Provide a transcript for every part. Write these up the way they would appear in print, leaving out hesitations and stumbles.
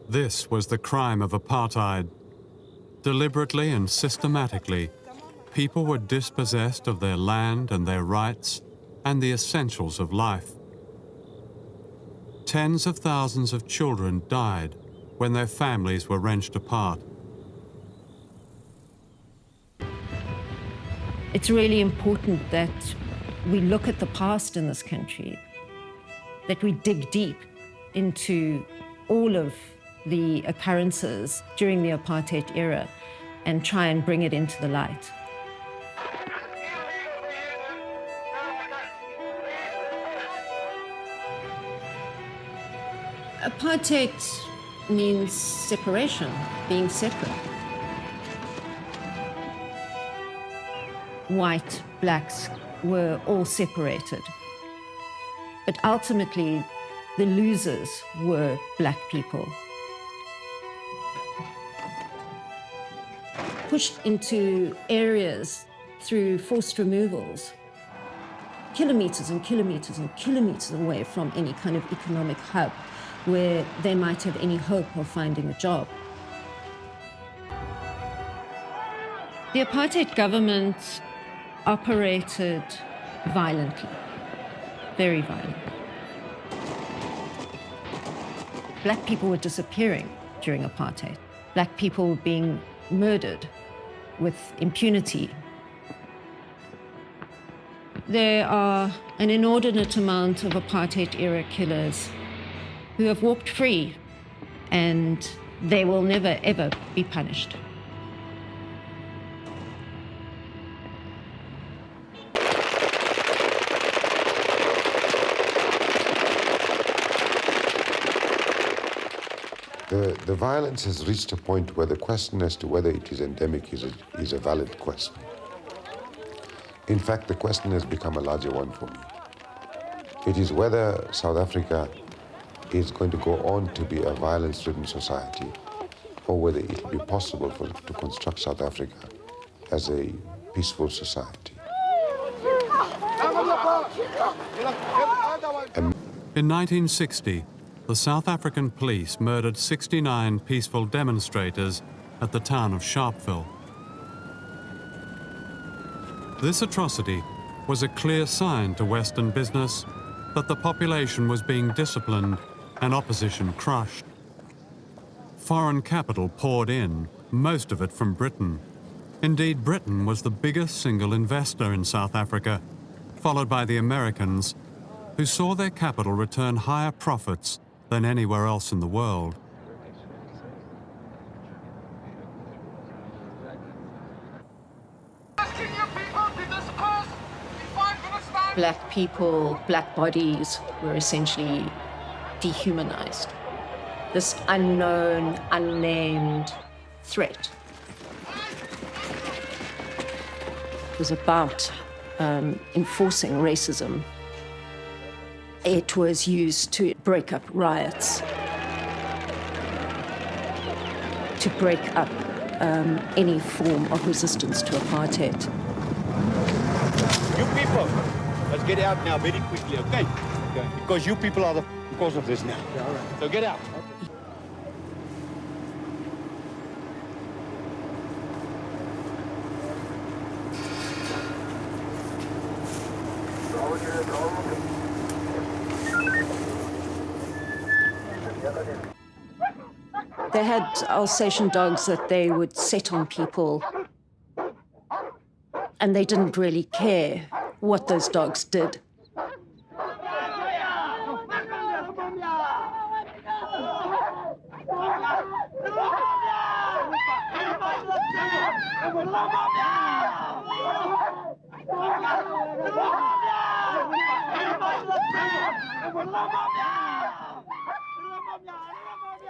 This was the crime of apartheid. Deliberately and systematically, people were dispossessed of their land and their rights and the essentials of life. Tens of thousands of children died when their families were wrenched apart. It's really important that we look at the past in this country, that we dig deep into all of the occurrences during the apartheid era and try and bring it into the light. Apartheid means separation, being separate. White, blacks were all separated. But ultimately, the losers were black people. Pushed into areas through forced removals, kilometers and kilometers and kilometers away from any kind of economic hub where they might have any hope of finding a job. The apartheid government operated violently, very violently. Black people were disappearing during apartheid. Black people were being murdered with impunity. There are an inordinate amount of apartheid-era killers who have walked free, and they will never, ever be punished. The violence has reached a point where the question as to whether it is endemic is a valid question. In fact, the question has become a larger one for me. It is whether South Africa is going to go on to be a violence-ridden society, or whether it will be possible to construct South Africa as a peaceful society. In 1960, the South African police murdered 69 peaceful demonstrators at the town of Sharpeville. This atrocity was a clear sign to Western business that the population was being disciplined and opposition crushed. Foreign capital poured in, most of it from Britain. Indeed, Britain was the biggest single investor in South Africa, followed by the Americans, who saw their capital return higher profits than anywhere else in the world. Black people, black bodies were essentially dehumanized. This unknown, unnamed threat was about enforcing racism. It was used to break up riots, to break up any form of resistance to apartheid. You people, let's get out now very quickly, okay? Because you people are the cause of this now. Yeah, all right. So get out. They had Alsatian dogs that they would set on people, and they didn't really care what those dogs did.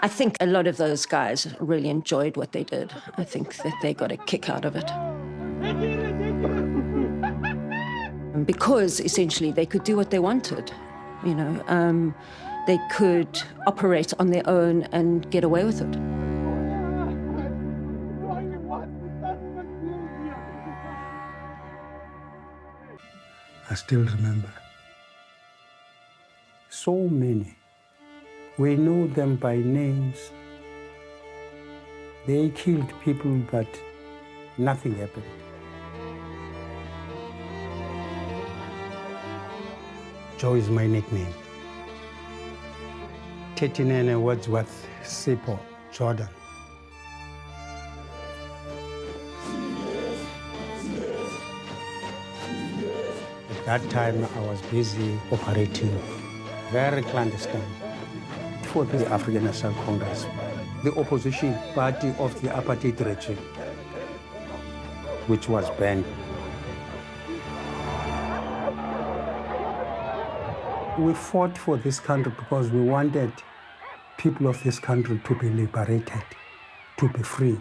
I think a lot of those guys really enjoyed what they did. I think that they got a kick out of it. Because essentially they could do what they wanted, you know. They could operate on their own and get away with it. I still remember. So many. We know them by names. They killed people, but nothing happened. Joe is my nickname. Tetinene Wordsworth Sipo Jordan. At that time, I was busy operating very clandestine for the African National Congress, the opposition party of the apartheid regime, which was banned. We fought for this country because we wanted people of this country to be liberated, to be free.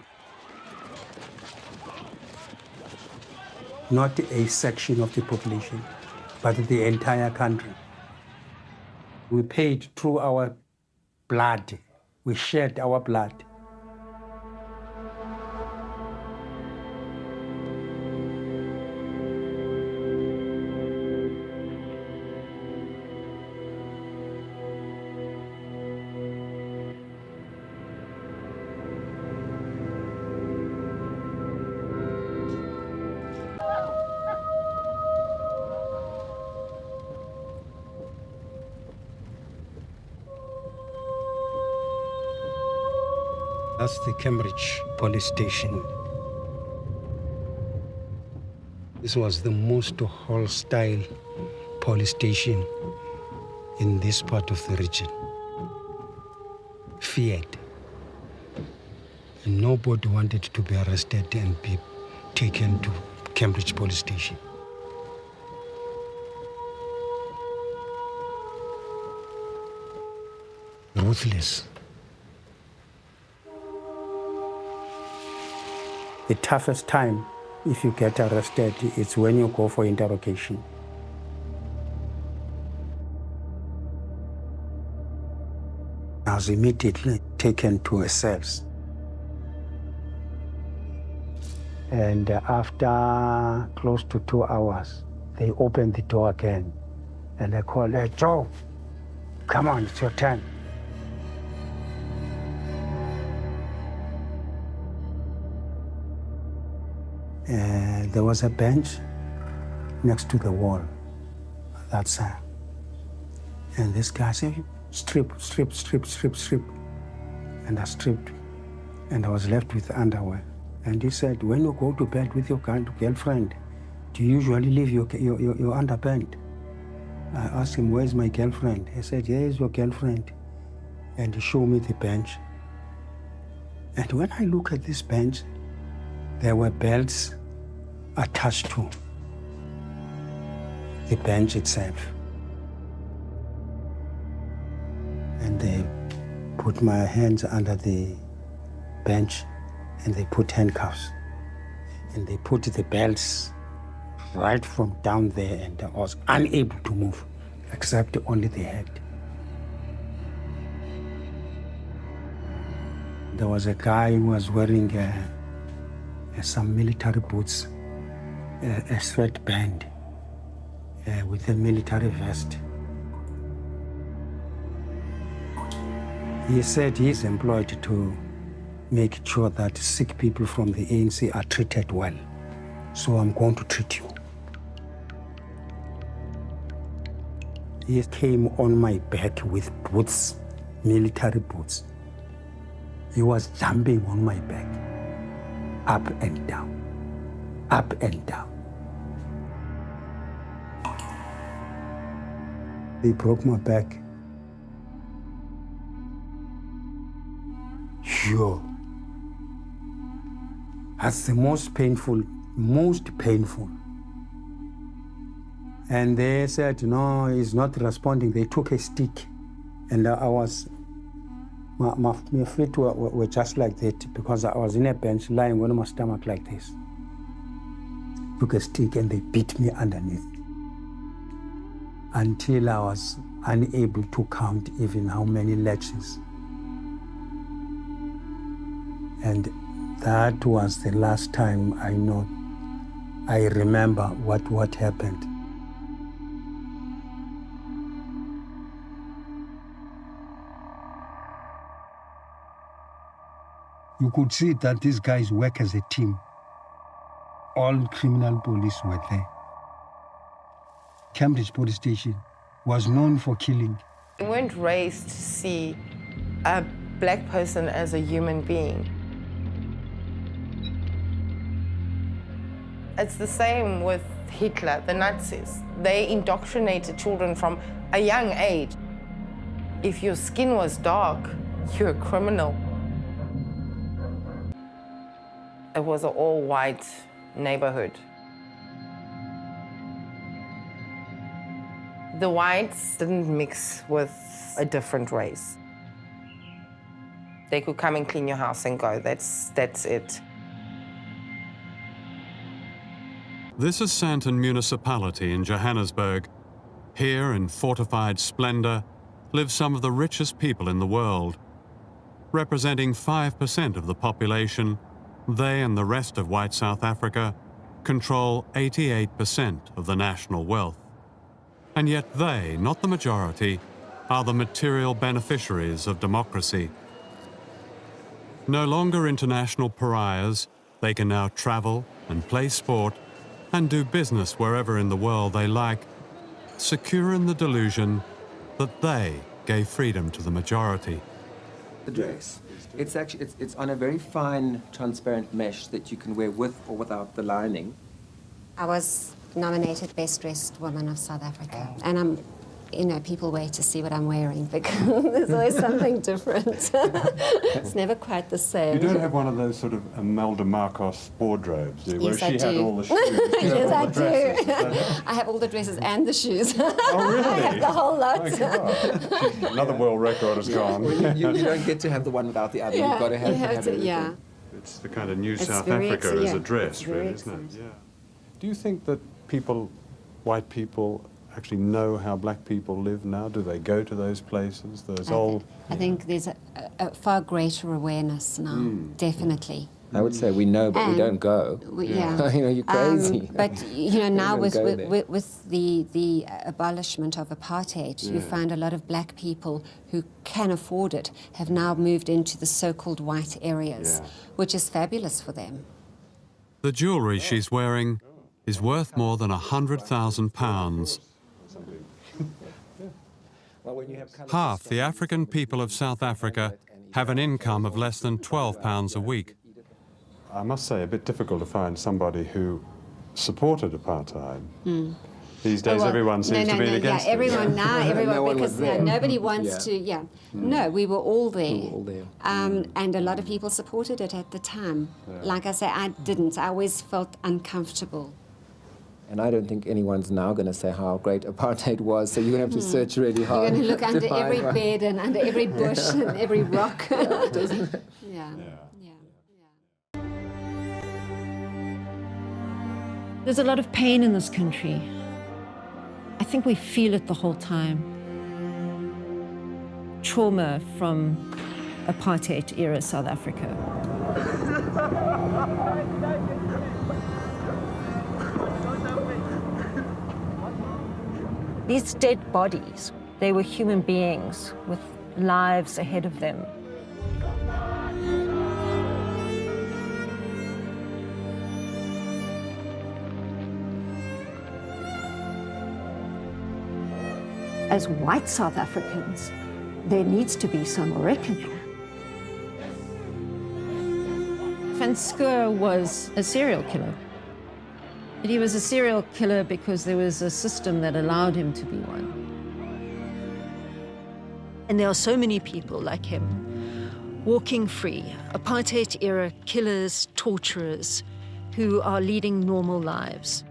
Not a section of the population, but the entire country. We paid through our blood. We shed our blood. That's the Cambridge police station. This was the most hostile police station in this part of the region. Feared. And nobody wanted to be arrested and be taken to Cambridge police station. Ruthless. The toughest time, if you get arrested, it's when you go for interrogation. I was immediately taken to a cell. And after close to 2 hours, they opened the door again. And they called, "Hey, Joe, come on, it's your turn." There was a bench next to the wall. That's and this guy said, strip, strip, strip, strip, strip. And I stripped, and I was left with underwear. And he said, when you go to bed with your girlfriend, do you usually leave your underpant? I asked him, where's my girlfriend? He said, here's your girlfriend. And he showed me the bench. And when I look at this bench, there were belts attached to the bench itself. And they put my hands under the bench and they put handcuffs. And they put the belts right from down there, and I was unable to move, except only the head. There was a guy who was wearing some military boots, a sweatband with a military vest. He said he's employed to make sure that sick people from the ANC are treated well. So I'm going to treat you. He came on my back with boots, military boots. He was jumping on my back, up and down, up and down. They broke my back. Sure. That's the most painful. And they said, no, he's not responding. They took a stick, and I was, my feet were just like that because I was in a bench lying on my stomach like this. Took a stick and they beat me underneath until I was unable to count even how many lashes. And that was the last time I remember what happened. You could see that these guys work as a team. All criminal police were there. Cambridge police station was known for killing. We weren't raised to see a black person as a human being. It's the same with Hitler, the Nazis. They indoctrinated children from a young age. If your skin was dark, you're a criminal. It was an all-white neighborhood. The whites didn't mix with a different race. They could come and clean your house and go. That's it. This is Sandton Municipality in Johannesburg. Here, in fortified splendor, live some of the richest people in the world. Representing 5% of the population, they and the rest of white South Africa control 88% of the national wealth. And yet they, not the majority, are the material beneficiaries of democracy. No longer international pariahs, they can now travel and play sport and do business wherever in the world they like, secure in the delusion that they gave freedom to the majority. The dress. It's actually it's on a very fine, transparent mesh that you can wear with or without the lining. I was nominated Best Dressed Woman of South Africa, and people wait to see what I'm wearing because there's always something different. It's never quite the same. You don't have one of those sort of Imelda Marcos wardrobes, do you? Yes, where she had all the shoes. Yes, I do. I have all the dresses and the shoes. Oh, really? I have the whole lot. Oh, another world record has gone. Well, you don't get to have the one without the other. Yeah, You've got to have, everything. Yeah. It's the kind of new It's South very Africa as a dress, very really, isn't it? excellent. Yeah. Do you think that white people, actually know how black people live now? Do they go to those places? I think there's a far greater awareness now, definitely. I would say we know, but we don't go. Yeah. You're crazy. But now We don't go there. with the abolishment of apartheid, you find a lot of black people who can afford it have now moved into the so-called white areas, which is fabulous for them. The jewellery she's wearing is worth more than £100,000. Half the African people of South Africa have an income of less than £12 a week. I must say, a bit difficult to find somebody who supported apartheid. These days, everyone seems to be against it. Everyone, because nobody wants Yeah. to, No, we were all there. We were all there. And a lot of people supported it at the time. Like I say, I didn't. I always felt uncomfortable. And I don't think anyone's now going to say how great apartheid was, so you're going to have to search really hard. You're going to look under find every one. bed and under every bush and every rock. Yeah. There's a lot of pain in this country. I think we feel it the whole time. Trauma from apartheid-era South Africa. These dead bodies, they were human beings with lives ahead of them. as white South Africans, there needs to be some reckoning. Van Schoor was a serial killer. But he was a serial killer because there was a system that allowed him to be one. And there are so many people like him, walking free, apartheid-era killers, torturers, who are leading normal lives.